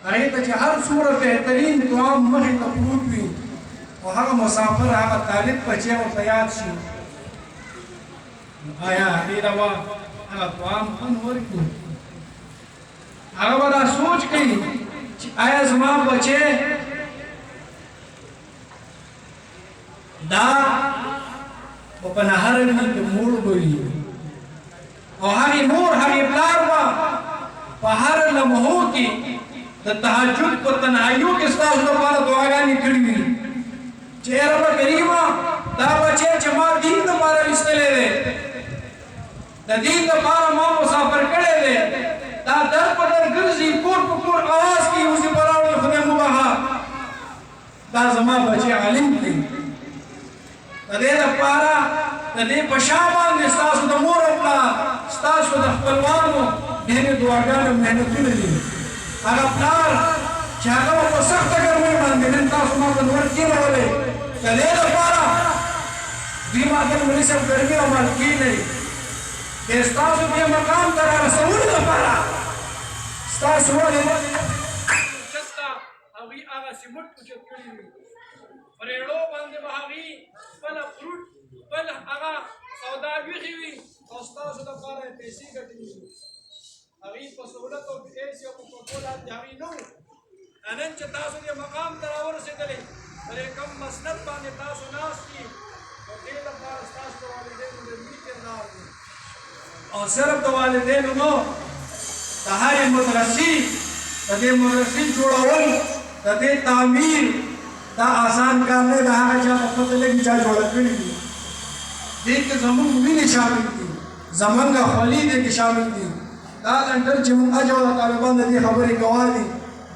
هغه ته چې هر څومره بهترین دعا مخې ته پروت وي او هغه مسافر هغه طالب بچی ورته یاد شي آیا هغې ته به هغه دعا خوند ورکړي هغه به دا سوچ کوي چې آیا زما بچی دا په نهر کې موړ به وي او هغې مور هغې پلار به په هر لمحو کې د تهجد په تنهاییو کې ستاسو لپاره دعاګانې کړې وي چې ای رب کریمه دا بچی چې ما دین دپاره ایستلی دی د دین دپاره ما مسافر کړی دی دا در په در ګرځي کور په کور اواز کوي اوسې په راوړي خدای مباحه دا زما بچی عالم دی د دې لپاره د دې په شا باندې ستاسو د مور او پلار ستاسو د خپلوانو ډېرې دعاګانې او محنتونه دي هغه پلار چې هغه په سخته ګرمۍ باندې نن تاسو ما ته نور کېنولی د دې لپاره دوی ما ته مولوي صاحب ګرمي او مالګي لري د ستاسو دې مقام ته رارسولو لپاره ستاسو ولې اوچت ته هغوی هغه سیمټ اوچت کړي وي په ریړو باندې به هغوی خپله فروټ خپل هغه سودا ویښې وي او ستاسو لپاره یې پیسې ګټلې وي هغوی په سهولت او پیسې او په پکو لاندې هغوی نه وو نن چې تاسو دې مقام ته راورسېدلې پر یې کوم مسند باندې تاسو ناست دي نو دې لپاره ستاسو د والدینو د لوی کردار دی او صرف د والدینو نو د هرې مدرسې د دې مدرسې جوړول د دې تعمیر دا آسان کار نه دی هغه چا ته پته لګي چا جوړه کړې دي دې کې زموږ وینې شامل دي زمونږ خولي دې کې شامل دي دا لنډر چې موږ اجو د طالبان د دې خبرې ګواه دي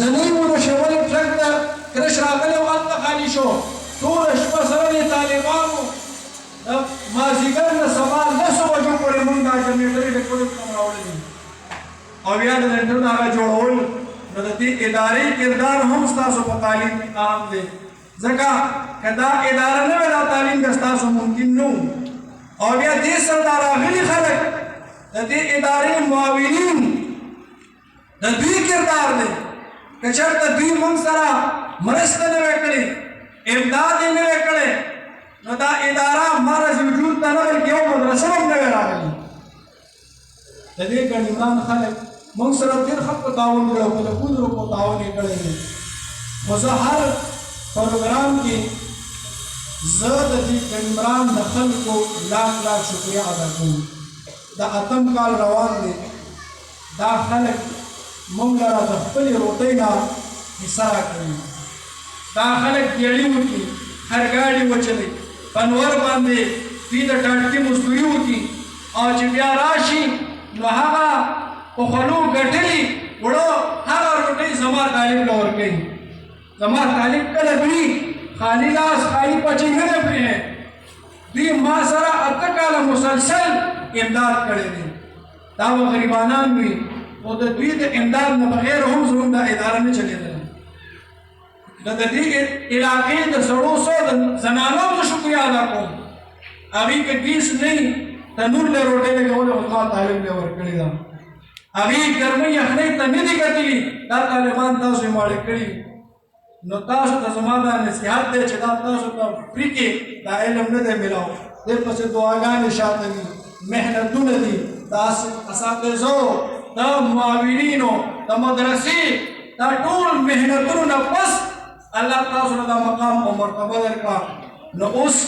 زمین مو نشوي ټرک د کرش راغلی او هلته خالي شو ټوله شپه سره د طالبانو مازدیګر نه سبا 10 بجو پورې موږ دا جنریټرې د کوډ کوم راوړلي او بیا د لنډر هغه جوړول نو د دې ادارې کردار هم ستاسو په تعلیم کې اهم دی ځکه که دا اداره نه وي دا تعلیم به ستاسو ممکن نه او بیا دې سره دا راغلي خلک د دې ادارې معاونین د دوی کردار دی که چېرته دوی موږ سره مرسته نه وی کړې امداد یې نه وی کړی نو دا اداره مرض وجود ته نه بلکې یو مدرسه هم نه وی راغلي د دې ګڼمران خلک موږ سره ډېر ښه په تعاون کړی او په لکونو روپو تعاون یې کړی دی خو زه هر پروګرام کې زه د دې ګڼمران د خلکو لاک شکریه ادا کوم دا اتم کال روان دی دا خلک موږ لره د خپلې روټۍ نه حصه راکوي دا خلک ګیړي وکړي خرګاډي وچلي پنور باندې دوی د ټاټکي مزدوري وکړي او چې بیا راشي نو هغه په خولو ګټلي وړو هغه روټۍ زما طالب له ورکوي زما طالب کله دوی خالي لاس خالي پچې نه دی پرېښی دوی ما سره 8 کاله مسلسل امداد کړی دی دا به غریبانان وي خو د دوی د امداد نه بغیر هم زموږ دا اداره نه چلېدله نو د دې علاقې د سړو سو د زنانو زه شکریه ادا کوم هغوی که ګیس نه وي تنور له روټۍ لګولې خو زما طالب له ورکړې ده هغوی ګرمۍ یخنۍ ته نه دي کتلي دا طالبان تاسو یې ماړه کړي نو تاسو ته زما دا نصیحت دی چې دا تاسو ته فری کې دا علم نه دی میلاو دې پسې دعاګانې شاته دي محنتونه دي د اساتذو د معاونینو د مدرسې دا ټول محنتونو نه پس الله تاسو ته دا مقام او مرتبه درکړه نو اوس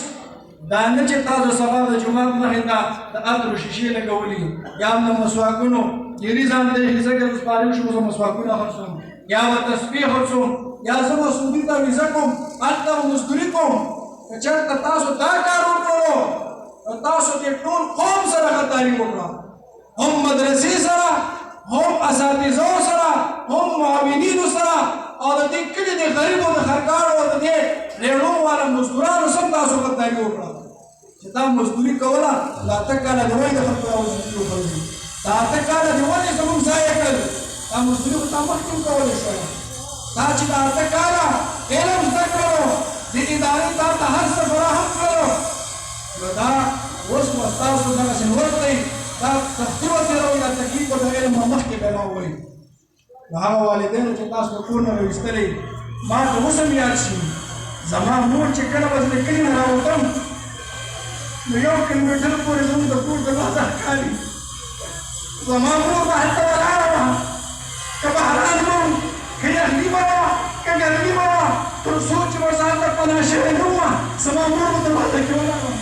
دا نه چې تاسو سبا د جومات مخې ته د عطرو شیشې لګولي یا هم د مسواکونو ډېرې ځان ته حصه کې سپارل شو زه مسواکونه خرڅوم یا به تسبیح خرڅوم یا زه به سعودي ته ویزه کوم هلته به مزدوري کوم که چېرته تاسو دا کار وکړو تاسو دې ټول قوم سره غداري وکړه هم مدرسې سره هم اساتذو سره هم معاونینو سره او د دې کلي د غریبو د خرګاړو او د دې ریړو والا مزدورانو سره تاسو غداري وکړه چې تا مزدوري کوله دا 8 کاله د وایي د خلکو راوزدوري وکړي دا 8 کاله د ولې زموږ ضایع کړل دا مزدوري خو تا مخکې هم کولی شوی دا چې دا 8 کاله علم زده کړلو د ادارې تا ته هر څه فراهم کړلو نو دا اوس به ستاسو دغسې وخت دی دا تخطیبه تېروئ دا تکلیف به د علم نه مخکې بلاوئ نو هغه والدینو چې تاسو د کور نه راویستلئ ما ته اوس هم یاد شي زما مور چې کله به زه د کلي نه راوتم نو 1 کیلومیټر پورې زموږ د کور دروازه ښکاري زما مور به هلته ولاړه وه که بهران به وم که یخني به وه که ګرمي به وه تر څو چې به ځان ته پناه شوې نه وه زما مور به دروازه کې ولاړه وه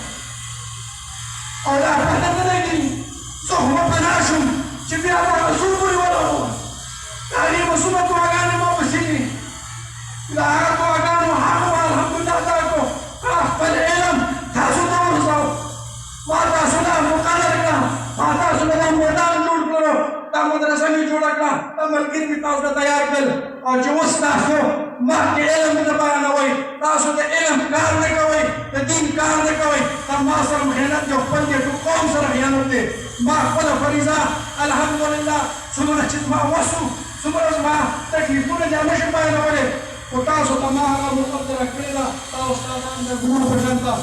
او دا پته نه لګي زه خو به پناه شوم چې بیا به هغه څو پورې ولاړه وه د هغې به څومره دعاګانې ما پسې دي د هغه دعاګانو هغه به الحمدلله دا کړو خپل علم تاسو ته ورساو ما تاسو له مقرر کړه ما تاسو له میدان جوړ کړو دا مدرسه مې جوړه کړه دا ملګري مې تاسو ته تیار کړل او چې اوس تاسو مخکې علم نه بیانوئ تاسو د علم کار نه کوئ د دین کار نه کوئ دا ما سره خیانت دی او خپل دې ټول قوم سره خیانت دی ما خپله فریضه الحمدلله څومره چې زما وس و څومره زما تکلیفونه دي هغه نشم بیانولی خو تاسو ته ما هغه مقدره کړې ده دا استادان د ګروپ په شان ته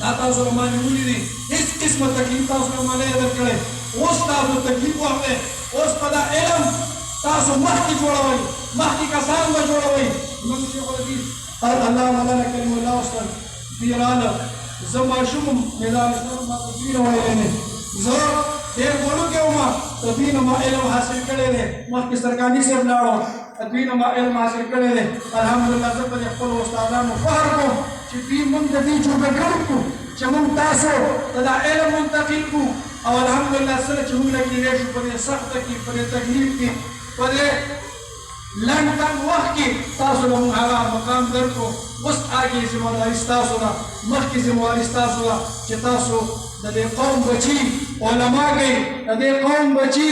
دا تاسو له ما نیولي دي هېڅ قسمه تکلیف تاسو له ما نه یې درکړی اوس تاسو تکلیف وخت دی اوس په دا علم تاسو مخکې جوړوئ مخکې کسان به جوړوئ امام شیخ الحدیث الله مولانا کریم الله استاد دوی راغله زه ماشوم وم میدان اسلام ما ته دوی نه ویلی نه زه ډېر وړوکی وم د دوی نه ما علم حاصل کړی دی مخکې سرکاني صاحب لاړو دوی نه ما علم حاصل کړی دی الحمدلله زه په دې خپلو استادانو فخر کوم چې دوی موږ د دې جوګه کړو چې موږ تاسو ته دا علم منتقل کړو او الحمدلله سره چې موږ له کېدی شو په دې سخته کې په دې تکلیف کې په دې لنډ تنګ وخت کې تاسو له موږ هغه مقام درکړو اوس هغې ذمهداري ستاسو ده مخکې ذمهواري ستاسو ده چې تاسو د دې قوم بچي علما کوي د دې قوم بچي